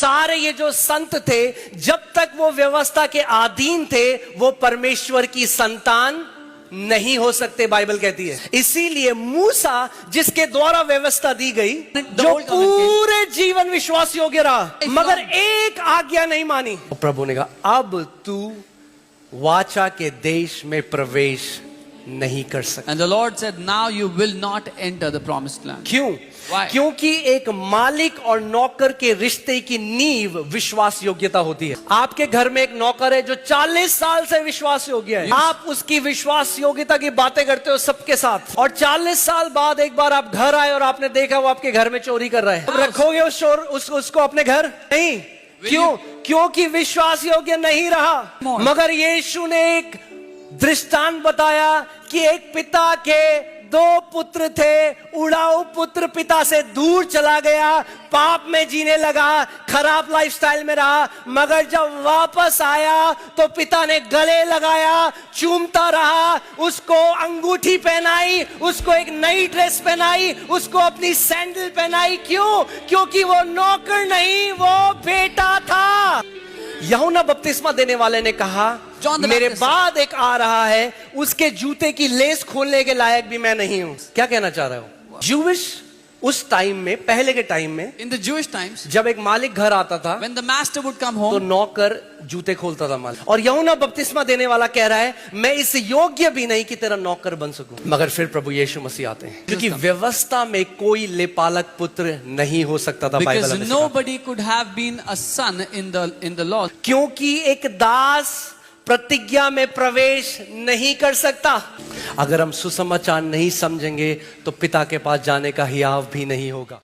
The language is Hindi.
सारे ये जो संत थे, जब तक वो व्यवस्था के अधीन थे, वो परमेश्वर की संतान नहीं हो सकते, बाइबल कहती है। इसीलिए मूसा, जिसके द्वारा व्यवस्था दी गई, जो पूरे जीवन विश्वास योग्य रहा, मगर एक आज्ञा नहीं मानी, प्रभु ने कहा अब तू वाचा के देश में प्रवेश नहीं कर सकता। And the Lord said, now you will not enter the promised land. क्यों? Why? क्योंकि एक मालिक और नौकर के रिश्ते की नींव विश्वास योग्यता होती है। आपके घर में एक नौकर है जो 40 साल से विश्वास योग्य है। आप उसकी विश्वास योग्यता की बातें करते हो सबके साथ, और 40 साल बाद एक बार आप घर आए और आपने देखा वो आपके घर में चोरी कर रहा है, तो रखोगे उसको अपने घर? नहीं। क्यों? क्योंकि विश्वास योग्य नहीं रहा। मगर यीशु ने एक दृष्टांत बताया कि एक पिता के 2 पुत्र थे। उड़ाऊ पुत्र पिता से दूर चला गया, पाप में जीने लगा, खराब लाइफस्टाइल में रहा, मगर जब वापस आया तो पिता ने गले लगाया, चूमता रहा, उसको अंगूठी पहनाई, उसको एक नई ड्रेस पहनाई, उसको अपनी सैंडल पहनाई। क्यों? क्योंकि वो नौकर नहीं, वो बेटा था। यूहन्ना बपतिस्मा देने वाले ने कहा मेरे बाद एक आ रहा है, उसके जूते की लेस खोलने के लायक भी मैं नहीं हूं। क्या कहना चाह रहा हूं? जूविश उस टाइम में, पहले के टाइम में, In the Jewish times, जब एक मालिक घर आता था, when the master would come तो home, नौकर जूते खोलता था मालिक। और यूहन्ना बपतिस्मा देने वाला कह रहा है मैं इस योग्य भी नहीं कि तेरा नौकर बन सकूं। मगर फिर प्रभु यीशु मसीह आते हैं, क्योंकि व्यवस्था में कोई लेपालक पुत्र नहीं हो सकता था। because nobody could have been a son in the law. क्योंकि एक दास प्रतिज्ञा में प्रवेश नहीं कर सकता। अगर हम सुसमाचार नहीं समझेंगे तो पिता के पास जाने का हियाव भी नहीं होगा।